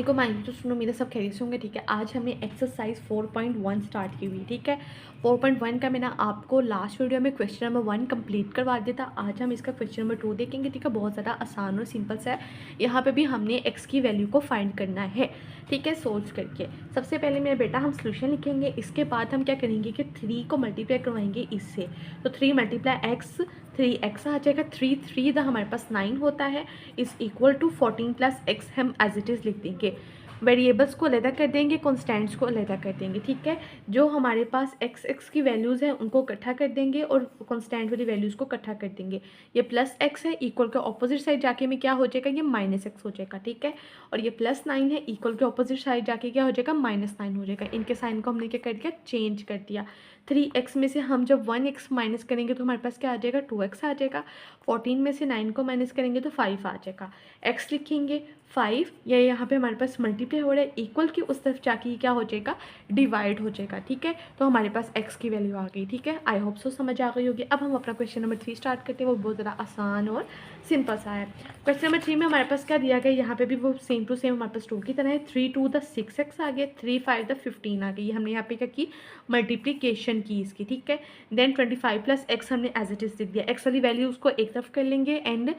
को माइंड तो सुनो, मेरे सब खैरियत से होंगे। ठीक है, आज हमने एक्सरसाइज 4.1 स्टार्ट की हुई। ठीक है, 4.1 का मैंने आपको लास्ट वीडियो में क्वेश्चन नंबर 1 कंप्लीट करवा दिया था। आज हम इसका क्वेश्चन नंबर 2 देखेंगे। ठीक है, बहुत ज़्यादा आसान और सिंपल सा है। यहाँ पे भी हमने एक्स की वैल्यू को फाइंड करना है। ठीक है, सोच करके सबसे पहले मेरा बेटा हम सोल्यूशन लिखेंगे। इसके बाद हम क्या करेंगे कि 3 को मल्टीप्लाई करवाएंगे इससे। तो 3 मल्टीप्लाई एक्स, 3x आ जाएगा। 3 हमारे पास 9 होता है, is equal to 14 plus x हम एज इट इज़ लिख देंगे। वेरिएबल्स को अलहदा कर देंगे, कॉन्स्टेंट्स को अलहदा कर देंगे। ठीक है, जो हमारे पास एक्स की वैल्यूज़ हैं उनको इकट्ठा कर देंगे और कॉन्स्टेंट वाली वैल्यूज़ को इकट्ठा कर देंगे। ये प्लस एक्स है, इक्वल के ऑपोजिट साइड जाके में क्या हो जाएगा, ये माइनस एक्स हो जाएगा। ठीक है, और ये प्लस 9 है, इक्वल के ऑपोजिट साइड जाके क्या हो जाएगा, माइनस 9 हो जाएगा। इनके साइन को हमने क्या कर दिया, चेंज कर दिया। 3x में से हम जब 1x माइनस करेंगे तो हमारे पास क्या आ जाएगा, 2x आ जाएगा। 14 में से 9 को माइनस करेंगे तो 5 आ जाएगा। x लिखेंगे 5, या यहाँ पे हमारे पास मल्टीप्लाई हो रहा है, इक्वल की उस तरफ जाके क्या हो जाएगा, डिवाइड हो जाएगा। ठीक है, तो हमारे पास x की वैल्यू आ गई। ठीक है, आई होप सो समझ आ गई होगी। अब हम अपना क्वेश्चन नंबर 3 स्टार्ट करते हैं। वो बहुत ज़्यादा आसान और सिंपल सा है। क्वेश्चन नंबर 3 में हमारे पास क्या दिया गया, यहाँ पे भी वो सेम टू सेम हमारे पास 2 की तरह है। 3 2 द 6x आ गया, 3 5 द 15 आ गई। हमने यहाँ पे क्या की, मल्टीप्लीकेशन की इसकी। ठीक है, देन 25 प्लस एक्स हमने एज इट इज़ लिख दिया। एक्स वाली वैल्यू उसको एक तरफ कर लेंगे एंड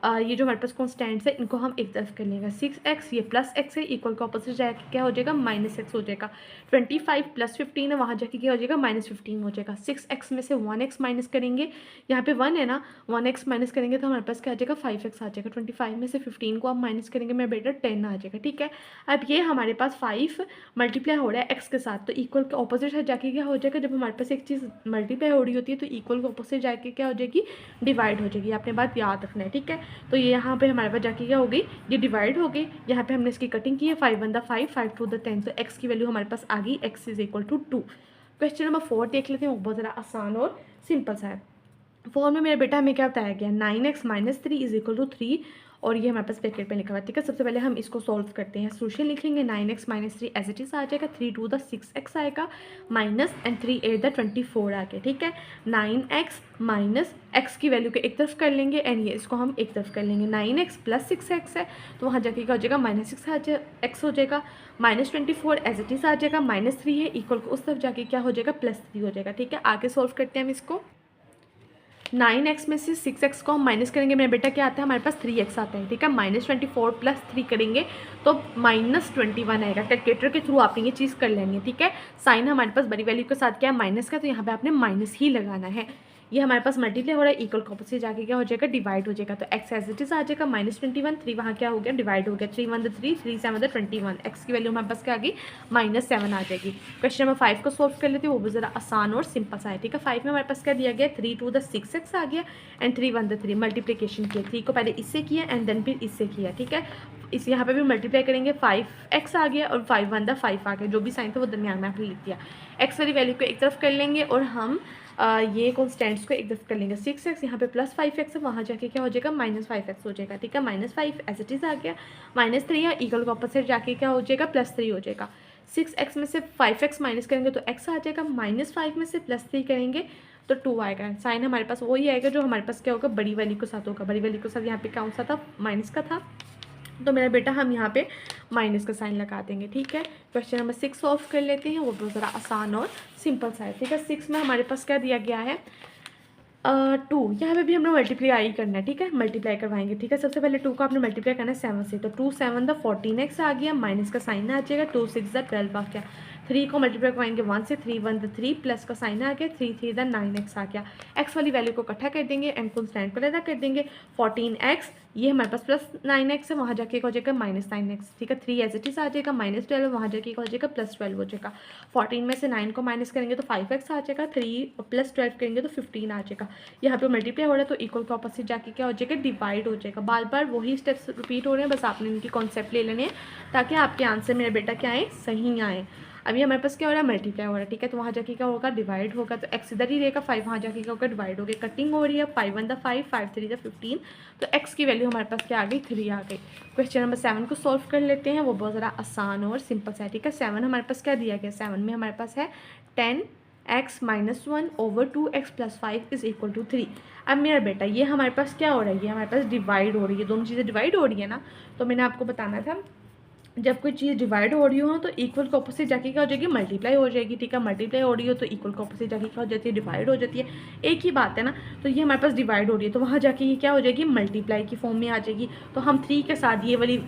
ये जो हमारे पास कॉन्स्टेंट्स है इनको हम एक तरफ कर लेंगे। 6x ये प्लस एक्स है, इक्वल के ऑपोजिट जाके क्या हो जाएगा, माइनस एक्स हो जाएगा। 25 प्लस 15 है, वहाँ जाके क्या हो जाएगा, माइनस 15 हो जाएगा। 6x में से 1x माइनस करेंगे, यहाँ पे 1 है ना, 1x माइनस करेंगे तो हमारे पास क्या आ जाएगा, 5x आ जाएगा। 25 में से 15 को आप माइनस करेंगे मेरा बेटा 10 आ जाएगा। ठीक है, अब ये हमारे पास 5 मल्टीप्लाई हो रहा है एक्स के साथ, तो इक्वल के ऑपोजिट साइड जाके क्या हो जाएगा, जब हमारे पास एक चीज़ मल्टीप्लाई हो रही होती है तो इक्वल के ऑपोजिट जाके क्या हो जाएगी, डिवाइड हो जाएगी। आपने बात याद रखना है। ठीक है, तो ये यहाँ पे हमारे पास जाके क्या हो गई, ये डिवाइड हो गई। यहाँ पे हमने इसकी कटिंग की है, 5 1 द 5, 5 2 द 10, तो एक्स की वैल्यू हमारे पास आ गई, x is equal to 2। Question number 4 देख लेते हैं, वो बहुत ज़्यादा आसान और सिंपल सा है। 4 में मेरे बेटा हमें क्या बताया गया, 9x minus 3 is equal to 3, और ये हमारे पास ब्रैकेट में लिखा हुआ है। ठीक है, सबसे पहले हम इसको सॉल्व करते हैं। सोल्यूशन लिखेंगे, 9x minus 3 as it is आ जाएगा, 3 2 द 6x आएगा, माइनस एंड 3 8 द 24 आ गया। ठीक है, 9x माइनस x की वैल्यू को एक तरफ कर लेंगे एंड ये इसको हम एक तरफ कर लेंगे। 9x प्लस 6x है, तो वहाँ जाके क्या हो जाएगा, माइनस 6x हो जाएगा। माइनस 24 एज इट इज आ जाएगा, माइनस 3 है, इक्वल को उस तरफ जाके क्या हो जाएगा, प्लस 3 हो जाएगा। ठीक है, आगे सॉल्व करते हैं हम इसको। 9x में से 6x को हम माइनस करेंगे मेरा बेटा क्या आता है, हमारे पास 3x आता है। ठीक है, माइनस 24 प्लस 3 करेंगे तो माइनस 21 आएगा। कैलकुलेटर के थ्रू आपने ये चीज़ कर लेनी है। ठीक है, साइन हमारे पास बड़ी वैल्यू के साथ क्या है, माइनस का, तो यहाँ पे आपने माइनस ही लगाना है। ये हमारे पास मल्टीप्लाई हो रहा है, इक्वल को ऑपोजिट जाके क्या हो जाएगा, डिवाइड हो जाएगा। तो एक्स एज इट इज आ जाएगा, माइनस 21, 3 वहाँ क्या हो गया, डिवाइड हो गया। 3 1 3, 3 7 21, एक्स की वैल्यू हमारे पास क्या आ गई, -7 आ जाएगी। क्वेश्चन नंबर 5 को सॉल्व कर लेते हैं, वो भी ज़रा आसान और सिंपल सा है। ठीक है, 5 में हमारे पास क्या दिया गया, 3 2 द 6x आ गया एंड 3 1 द 3, मल्टीप्लीकेशन किया। 3 को पहले इससे किया एंड देन फिर इससे किया। ठीक है, इस यहाँ पे भी मल्टीप्लाई करेंगे, 5x आ गया और 5 1 द 5 आ गया। जो भी साइन था वो दरमियान में आपने लिख दिया। एक्स वाली वैल्यू को एक तरफ कर लेंगे और हम ये कॉन्स्टेंट्स को एक तरफ कर लेंगे। 6x यहाँ पे प्लस 5x है, वहाँ जाके क्या हो जाएगा, माइनस 5x हो जाएगा। ठीक है, -5 एज इट इज़ आ गया। -3 है, इक्वल के ऑपोजिट जाके क्या हो जाएगा, +3 हो जाएगा। 6x में से 5x माइनस करेंगे तो x आ जाएगा, -5 में से +3 करेंगे तो 2 आएगा। साइन हमारे पास वही आएगा जो हमारे पास क्या होगा, बड़ी वैल्यू के साथ होगा। बड़ी वैल्यू के साथ यहाँ पे कौन सा था, माइनस का था, तो मेरा बेटा हम यहाँ पे माइनस का साइन लगा देंगे। ठीक है, क्वेश्चन नंबर 6 सॉल्व कर लेते हैं, वो बहुत ज़रा आसान और सिंपल सा है। ठीक है, 6 में हमारे पास क्या दिया गया है, 2, यहाँ पे भी हमने मल्टीप्लाई करना है। ठीक है, मल्टीप्लाई करवाएंगे। ठीक है, सबसे पहले 2 को आपने मल्टीप्लाई करना है 7 से, तो 2 7 द 14x आ गया, माइनस का साइन आ जाएगा, 2 6 द 12 आ गया। 3 को मल्टीप्लाई करवाएंगे 1 से, 3 1 द 3, प्लस का साइन आ गया, 3 3 द 9x आ गया। x वाली वैल्यू को इकट्ठा कर देंगे एंड कॉन्स्टेंट को अलग कर देंगे। 14x ये हमारे पास प्लस 9x है, वहाँ जाके हो जाएगा -9x। ठीक है, 3 एज इट इज आ जाएगा, -12 वहाँ जाके हो जाएगा +12 हो जाएगा। 14 में से 9 को माइनस करेंगे तो 5x आ जाएगा, 3 प्लस 12 करेंगे तो 15 आ जाएगा। यहाँ पे मल्टीप्लाई हो रहा है तो इक्वल के ऑपोजिट जाके क्या हो जाएगा, डिवाइड हो जाएगा। बार बार वही स्टेप्स रिपीट हो रहे हैं, बस आपने इनकी कॉन्सेप्ट ले लेने हैं ताकि आपके आंसर मेरा बेटा क्या आए, सही आए। अभी हमारे पास क्या हो रहा है, मल्टीप्लाई हो रहा है। ठीक है, तो वहाँ जाके क्या होगा, डिवाइड होगा, तो x इधर ही रहेगा, 5 वहाँ जाके क्या होगा, डिवाइड हो गया। कटिंग हो रही है, 5 1 द 5, 5 3 द 15, तो x की वैल्यू हमारे पास क्या आ गई, 3 आ गई। क्वेश्चन नंबर 7 को सॉल्व कर लेते हैं, वो बहुत ज़रा आसान और सिंपल सा है। ठीक है, 7 हमारे पास क्या दिया गया, 7 में हमारे पास है 10x minus 1 over 2x plus 5 is equal to 3। अब मेरा बेटा ये हमारे पास क्या हो रहा है, ये हमारे पास डिवाइड हो रही है, दोनों चीज़ें डिवाइड हो रही है ना, तो मैंने आपको बताना था जब कोई चीज़ डिवाइड हो रही हो तो इक्वल के ऑपोजिट जाके क्या हो जाएगी, मल्टीप्लाई हो जाएगी। ठीक है, मल्टीप्लाई हो रही हो तो इक्वल के ऑपोजिट जाके क्या हो जाती है, डिवाइड हो जाती है। एक ही बात है ना। तो ये हमारे पास डिवाइड हो रही है तो वहाँ जाके ये क्या हो जाएगी, मल्टीप्लाई की फॉर्म में आ जाएगी। तो हम 3 के साथ ये वाली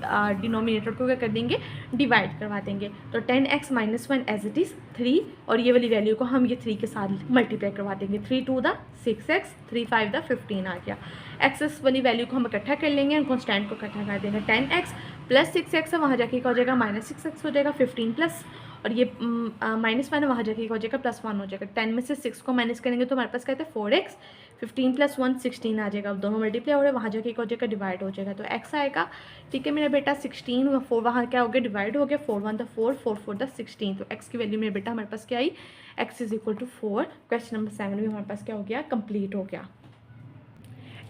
डिनोमिनेटर को क्या कर देंगे, डिवाइड करवा देंगे। तो 10x - 1 एज इट इज़ 3, और ये वाली वैल्यू को हम ये 3 के साथ मल्टीप्लाई करवा देंगे। 3 2 द 6x, 3 5 द 15 आ गया। एक्सेस वाली वैल्यू को हम इकट्ठा कर लेंगे, कॉन्स्टेंट को इकट्ठा कर देंगे। 10x प्लस 6x है, वहाँ जाके क्या हो जाएगा, -6x हो जाएगा। 15 प्लस, और ये -1 है, वहाँ जाके क्या हो जाएगा, +1 हो जाएगा। 10 में से 6 को माइनस करेंगे तो हमारे पास कहते हैं 4x। 15 + 1 16 आ जाएगा। अब दोनों मल्टीप्लाई हो रहे हैं, वहाँ जाके क्या हो जाएगा, डिवाइड हो जाएगा। तो x आएगा। ठीक है मेरा बेटा, 16 4 वहाँ क्या हो गया, डिवाइड हो गया। 4 1 द 4, 4 4 द 16। तो x की वैल्यू मेरे बेटा हमारे पास क्या आई, x = 4। क्वेश्चन नंबर 7 भी हमारे पास क्या हो गया, कंप्लीट हो गया।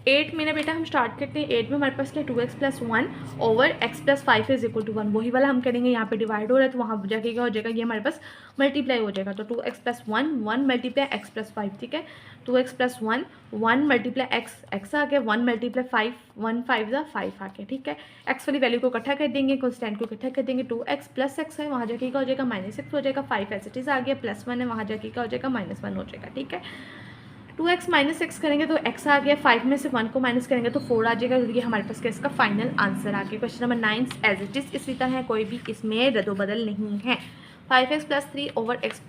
8 में ना बेटा हम स्टार्ट करते हैं। 8 में हमारे पास क्या, 2x + 1 ओवर x + 5 = 1। वही वाला हम करेंगे, यहाँ पे डिवाइड हो रहा है तो वहाँ जाके क्या हो जाएगा, ये हमारे पास मल्टीप्लाई हो जाएगा। तो 2x + 1 1 × x + 5। ठीक है, 2x + 1 1 × x आ गया, 1 × 5 1 5 द 5 आ गया। ठीक है, x वाली वैल्यू को इकट्ठा कर देंगे, कॉन्स्टेंट को इकट्ठा कर देंगे। 2x + x है, वहाँ जाके क्या हो जाएगा, -6 हो जाएगा। 5 एज इट इज़ आ गया, +1 है, वहाँ जाके क्या हो जाएगा, -1 हो जाएगा। ठीक है, 2x - x करेंगे तो x आ गया। 5 में से 1 को माइनस करेंगे तो 4 आ जाएगा। तो ये हमारे पास क्या, इसका फाइनल आंसर आ गया। Question number 9 as it is इसी तरह है, कोई भी इसमें रद्दोबदल नहीं है। 5x + 3 over x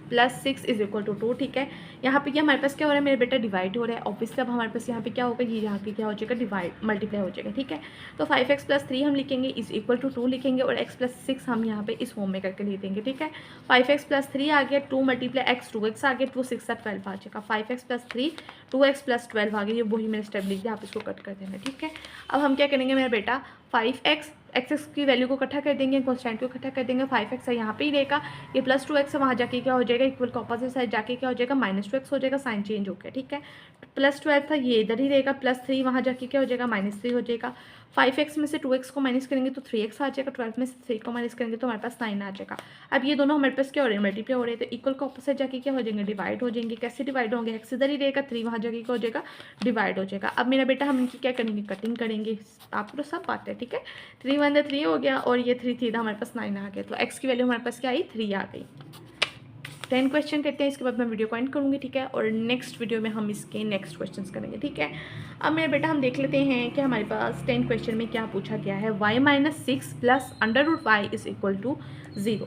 + 6 = 2। ठीक है, यहाँ पे क्या हमारे पास क्या हो रहा है मेरे बेटा, डिवाइड हो रहा है। ऑब्वियसली अब हमारे पास यहाँ पे क्या होगा, ये यहाँ पे क्या हो जाएगा, डिवाइड मल्टीप्लाई हो जाएगा। ठीक है, तो 5x + 3 हम लिखेंगे = 2 लिखेंगे, और x + 6 हम यहाँ पे इस फॉर्म में करके लिख देंगे। ठीक है, 5x + 3 आ गया, 2 × x 2x आ गया, 2 6 12 आ जाएगा। 5x + 3 2x + 12 आ गया। ये वही मैंने स्टेप लिख दिया, आप इसको कट कर देना। ठीक है, अब हम क्या करेंगे मेरा बेटा, 5x एक्स की वैल्यू को इकट्ठा कर देंगे, कॉन्स्टेंट को इकट्ठा कर देंगे। 5x है, यहाँ पे ही रहेगा। ये +2x है, वहाँ जाके क्या हो जाएगा, इक्वल का ऑपोजिट साइड जाके क्या हो जाएगा, -2x हो जाएगा। साइन चेंज हो गया। ठीक है, +12 था, ये इधर ही रहेगा। +3 वहाँ जाके क्या हो जाएगा, -3 हो जाएगा। 5x में से 2x को माइनस करेंगे तो 3x आ जाएगा। 12 में से 3 को माइनस करेंगे तो हमारे पास 9 आ जाएगा। अब ये दोनों हमारे पास क्या हो रहे हैं, मल्टीप्लाई हो रहे हैं। तो इक्वल का ऑपोजिट जाके क्या हो जाएंगे, डिवाइड हो जाएंगे। कैसे डिवाइड होंगे, x इधर ही रहेगा, 3 वहाँ जाके क्या हो जाएगा, डिवाइड हो जाएगा। अब मेरा बेटा हम इनकी क्या करेंगे, कटिंग करेंगे। आपको तो सब बात है। ठीक है, 3 1 3 हो गया, और ये 3 3 हमारे पास 9 आ गया। तो x की वैल्यू हमारे पास क्या आई, 3 आ गई। 10 क्वेश्चन करते हैं, इसके बाद मैं वीडियो को एंड करूँगी। ठीक है, और नेक्स्ट वीडियो में हम इसके नेक्स्ट क्वेश्चंस करेंगे। ठीक है, अब मेरे बेटा हम देख लेते हैं कि हमारे पास 10 क्वेश्चन में क्या पूछा गया है। y - 6 + √y = 0।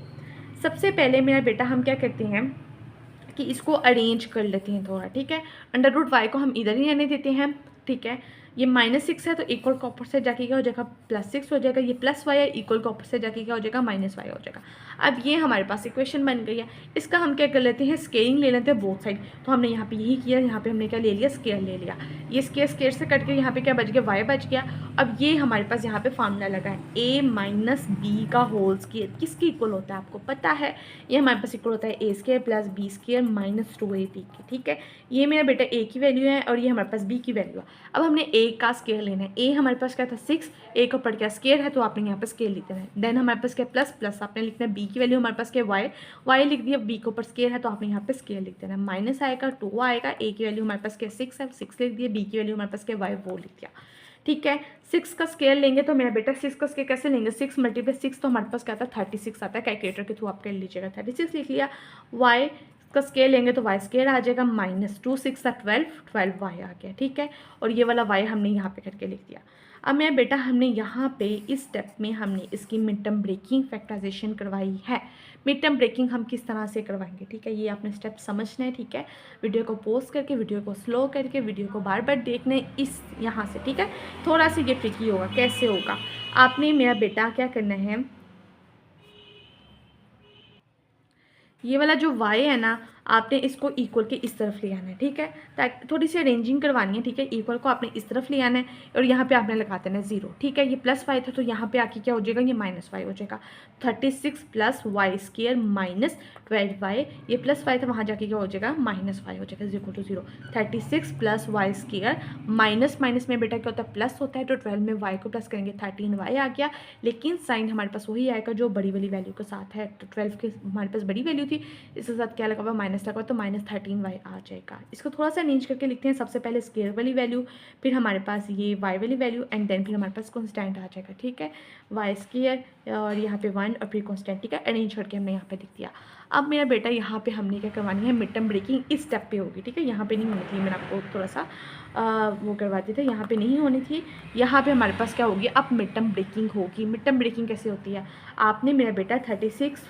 सबसे पहले मेरा बेटा हम क्या करते हैं कि इसको अरेंज कर लेते हैं थोड़ा। ठीक है, √y को हम इधर ही रहने देते हैं। ठीक है, ये -6 है तो इक्वल का ऑपोजिट जाके क्या हो जाएगा, +6 हो जाएगा। ये +y है, इक्वल का ऑपोजिट जाके क्या हो जाएगा, -y हो जाएगा। अब ये हमारे पास इक्वेशन बन गई है। इसका हम क्या कर लेते हैं, स्केलिंग ले लेते हैं बोथ साइड। तो हमने यहाँ पे यही किया, यहाँ पे हमने क्या ले लिया, स्केयर ले लिया। ये स्केयर से कट के यहाँ पे क्या बच गया, y बच गया। अब ये हमारे पास यहाँ पे फार्मूला लगा है, a - b का होल स्केयर किसके इक्वल होता है आपको पता है। ये हमारे पास इक्वल होता है a² + b² - 2ab की। ठीक है, ये मेरा बेटा a की वैल्यू है और ये हमारे पास b की वैल्यू है। अब हमने a का स्केयर लेना है। a हमारे पास क्या था, 6, a का पड़ गया स्केयर है तो आपने यहाँ पर स्केयर लिख देना है। देन हमारे पास क्या, प्लस आपने लिखना है। b की वैल्यू हमारे पास क्या, y लिख दिया। b के ऊपर स्केयर है तो आपने यहाँ पे स्केयर लिख देना है। माइनस आएगा, 2 आएगा। a की वैल्यू हमारे पास क्या, 6 है, 6 लिख दिया। b की वैल्यू हमारे पास क्या, y वो लिख दिया। ठीक है, 6 का स्केयर लेंगे तो मेरा बेटा 6 का स्केयर कैसे लेंगे, 6 × 6 तो हमारे पास क्या आता है, 36 आता है। कैलकुलेटर के थ्रू आप कर लीजिएगा, 36 लिख लिया। y का स्केयर लेंगे तो y स्केयर आ जाएगा, -2 6 12 y आ गया। ठीक है, और ये वाला y हमने यहाँ पे करके लिख दिया। अब मेरा बेटा हमने यहाँ पे इस स्टेप में हमने इसकी मिड टर्म ब्रेकिंग फैक्टराइजेशन करवाई है। मिड टर्म ब्रेकिंग हम किस तरह से करवाएंगे, ठीक है, ये आपने स्टेप समझना है। ठीक है, वीडियो को पॉज करके, वीडियो को स्लो करके, वीडियो को बार बार देखना है इस यहाँ से। ठीक है, थोड़ा सा ये ट्रिकी होगा। कैसे होगा, आपने मेरा बेटा क्या करना है, ये वाला जो y है ना, आपने इसको इक्वल के इस तरफ ले आना है। ठीक है, ताकि थोड़ी सी अरेंजिंग करवानी है। ठीक है, इक्वल को आपने इस तरफ ले आना है और यहाँ पे आपने लगा देना है 0। ठीक है, ये +y था तो यहाँ पे आके क्या हो जाएगा, ये -y हो जाएगा। 36 + y² - 12y, ये +y था, वहाँ जाके क्या हो जाएगा, -y हो जाएगा, 0 36 + y² माइनस में बेटा क्या होता है, प्लस होता है। तो 12 में y को प्लस करेंगे, 13y आ गया। लेकिन साइन हमारे पास वही आएगा जो बड़ी वाली वैल्यू के साथ है। तो 12 के हमारे पास बड़ी वैल्यू थी, इसके साथ क्या लगा हुआ, माइनस लगा तो -13y आ जाएगा। इसको थोड़ा सा अरेंज करके लिखते हैं। सबसे पहले स्क्वायर वाली वैल्यू, फिर हमारे पास ये y वाली वैल्यू एंड देन फिर हमारे पास कॉन्स्टेंट आ जाएगा, ठीक है। वाई स्क्वायर और यहाँ पे 1 और फिर कॉन्स्टेंट, ठीक है। अरेंज करके हमने यहाँ पे लिख दिया। अब मेरा बेटा यहाँ पे हमने क्या करवानी है, मिड टर्म ब्रेकिंग इस स्टेप पे होगी, ठीक है। यहाँ पे नहीं होनी थी, मैंने आपको थोड़ा सा वो करवाती थी, यहाँ पे नहीं होनी थी। यहाँ पे हमारे पास क्या होगी, अब मिड टर्म ब्रेकिंग होगी। मिड टर्म ब्रेकिंग कैसे होती है, आपने मेरा बेटा 36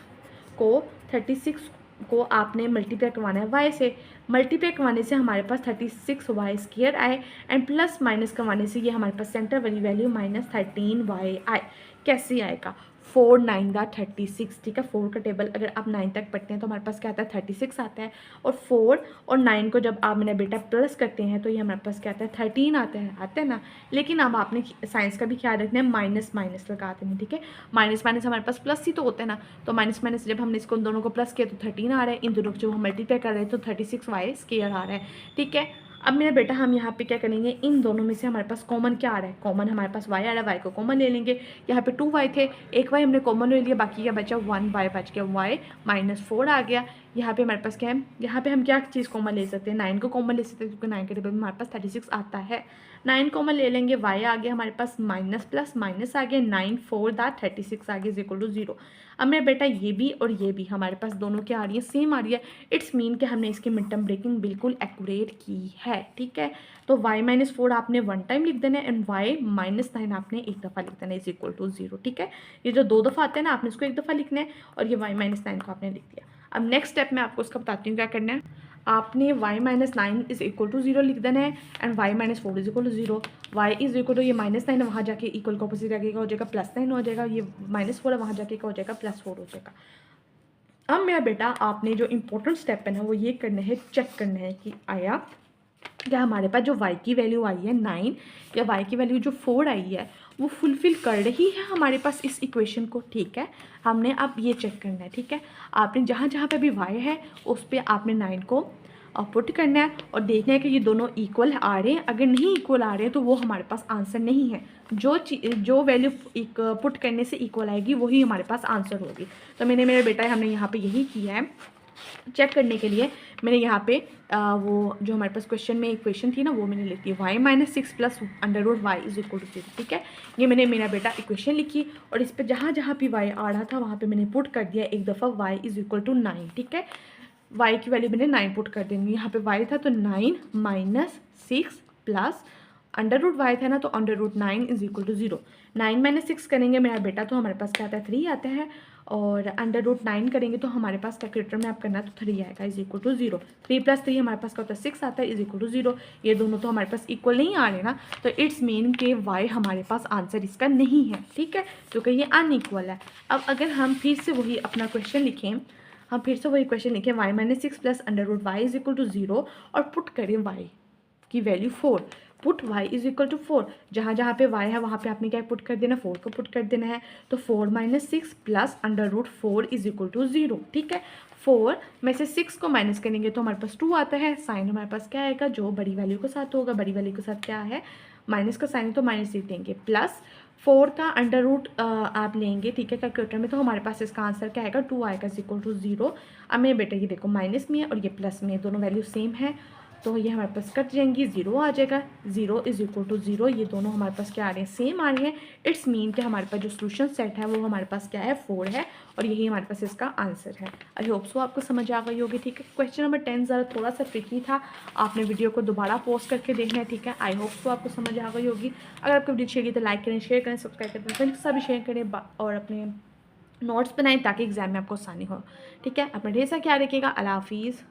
को आपने मल्टीप्लाई करवाना है वाई से। मल्टीप्लाई करवाने से हमारे पास 36y स्क्वायर आए एंड प्लस माइनस करवाने से ये हमारे पास सेंटर वाली वैल्यू -13y आए। कैसे आएगा, 4 9 का 36, ठीक है। 4 का टेबल अगर आप 9 तक पढ़ते हैं तो हमारे पास क्या आता है, 36 आता है। और 4 और 9 को जब आप मेरा बेटा प्लस करते हैं तो ये हमारे पास क्या आता है, 13 आता है ना। लेकिन अब आपने साइंस का भी ख्याल रखना है, माइनस माइनस लगाते हैं, ठीक है। माइनस माइनस हमारे पास प्लस ही तो होता है ना, तो माइनस माइनस जब हमने इसको दोनों को प्लस किया तो 13 आ रहा है। इन दोनों को जब हम मल्टीप्लाई कर रहे हैं तो 36y स्क्वायर आ रहा है, ठीक है। अब मेरा बेटा हम यहाँ पे क्या करेंगे, इन दोनों में से हमारे पास कॉमन क्या आ रहा है, कॉमन हमारे पास y आ रहा है, y को कॉमन ले लेंगे। यहाँ पे 2y थे, एक y हमने कॉमन ले लिया, बाकी क्या बचा, 1y बच गया, y -4 आ गया। यहाँ पे हमारे पास क्या है, यहाँ पे हम क्या चीज़ कॉमन ले सकते हैं, 9 को कॉमन ले सकते हैं क्योंकि 9 के टेबल में हमारे पास 36 आता है। 9 कॉमन ले लेंगे, y आ गया हमारे पास माइनस प्लस माइनस आ गया, 9 4 दैट 36 आ गया =0। अब मेरा बेटा ये भी और ये भी हमारे पास दोनों क्या आ रही है, सेम आ रही है। इट्स मीन कि हमने इसकी मिड टर्म ब्रेकिंग बिल्कुल एक्यूरेट की है, ठीक है। तो y -4 आपने 1 टाइम लिख देना है एंड y -9 आपने एक दफ़ा लिख देना है =0, ठीक है। ये जो 2 दफ़ा आते हैं ना, आपने इसको एक दफ़ा लिखना है और ये y -9 को आपने लिख दिया। अब नेक्स्ट स्टेप में आपको उसका बताती हूँ क्या करना है। आपने y -9 =0 लिख देना है एंड y -4 =0। y ये -9 वहाँ जाके इक्वल का अपोजिट लगेगा, हो जाएगा +9 हो जाएगा। ये -4 है, वहाँ जाके क्या हो जाएगा, +4 हो जाएगा। अब मेरा बेटा आपने जो इम्पोर्टेंट स्टेप है ना वो ये करना है, चेक करना है कि आया क्या हमारे पास जो y की वैल्यू आई है 9 या y की वैल्यू जो 4 आई है वो फुलफ़िल कर रही है हमारे पास इस इक्वेशन को, ठीक है। हमने अब ये चेक करना है, ठीक है। आपने जहाँ जहाँ पे भी y है उस पर आपने 9 को पुट करना है और देखना है कि ये दोनों इक्वल आ रहे हैं। अगर नहीं इक्वल आ रहे हैं तो वो हमारे पास आंसर नहीं है। जो वैल्यू पुट करने से इक्वल आएगी वही हमारे पास आंसर होगी। तो मेरा बेटा हमने यहाँ पे यही किया है। चेक करने के लिए मैंने यहाँ पे वो जो हमारे पास क्वेश्चन में इक्वेशन थी ना वो मैंने लिखी है y -6 + √y =0, ठीक है। ये मैंने मेरा बेटा इक्वेशन लिखी और इस पर जहाँ जहाँ भी y आ रहा था वहाँ पे मैंने पुट कर दिया एक दफ़ा y = 9, ठीक है। y की वैल्यू मैंने 9 पुट कर देंगे। यहाँ पे y था तो 9 - 6 प्लस √y था ना तो √9 =0। 9 - 6 करेंगे मेरा बेटा तो हमारे पास क्या आता है, 3 आता है। और √9 करेंगे तो हमारे पास कैलकुलेटर में आप करना तो 3 आएगा =0। 3 + 3 हमारे पास क्या होता है, 6 आता है =0। ये दोनों तो हमारे पास इक्वल नहीं आ रहे ना, तो इट्स मीन के y हमारे पास आंसर इसका नहीं है, ठीक है, क्योंकि ये अनइक्वल है। अब अगर हम फिर से वही अपना क्वेश्चन लिखें, हम फिर से वही क्वेश्चन लिखें y -6 + √y =0 और पुट करें y की वैल्यू 4, पुट y = 4। जहाँ जहाँ पे y है वहाँ पे आपने क्या पुट कर देना, 4 को पुट कर देना है। तो 4 - 6 प्लस √4 =0, ठीक है। 4 में से 6 को माइनस करेंगे तो हमारे पास 2 आता है। साइन हमारे पास क्या आएगा, जो बड़ी वैल्यू के साथ होगा, बड़ी वैल्यू के साथ क्या है, माइनस का साइन तो माइनस लिख देंगे, प्लस 4 का अंडर रूट आप लेंगे, ठीक है, कैलकुलेटर में, तो हमारे पास इसका आंसर क्या आएगा, 2 आएगा =0। अब मेरे बेटा ये देखो माइनस में है और ये प्लस में है, दोनों वैल्यू सेम है तो ये हमारे पास कट जाएंगी, 0 आ जाएगा। 0 =0, ये दोनों हमारे पास क्या आ रहे हैं, सेम आ रहे हैं। इट्स मीन कि हमारे पास जो सोल्यूशन सेट है वो हमारे पास क्या है, 4 है और यही हमारे पास इसका आंसर है। आई होप सो आपको समझ आ गई होगी, ठीक है। क्वेश्चन नंबर 10 ज़रा थोड़ा सा ट्रिकी था, आपने वीडियो को दोबारा पॉज करके देखना है, ठीक है। आई होप सो आपको समझ आ गई होगी। अगर आपको वीडियो अच्छी लगी तो लाइक करें, शेयर करें, सब्सक्राइब करें, फ्रेंड्स के साथ भी शेयर करें और अपने नोट्स बनाएं ताकि एग्जाम में आपको आसानी हो, ठीक है। अपना ढेर सा ख्याल रखिएगा। अल्लाह हाफिज़।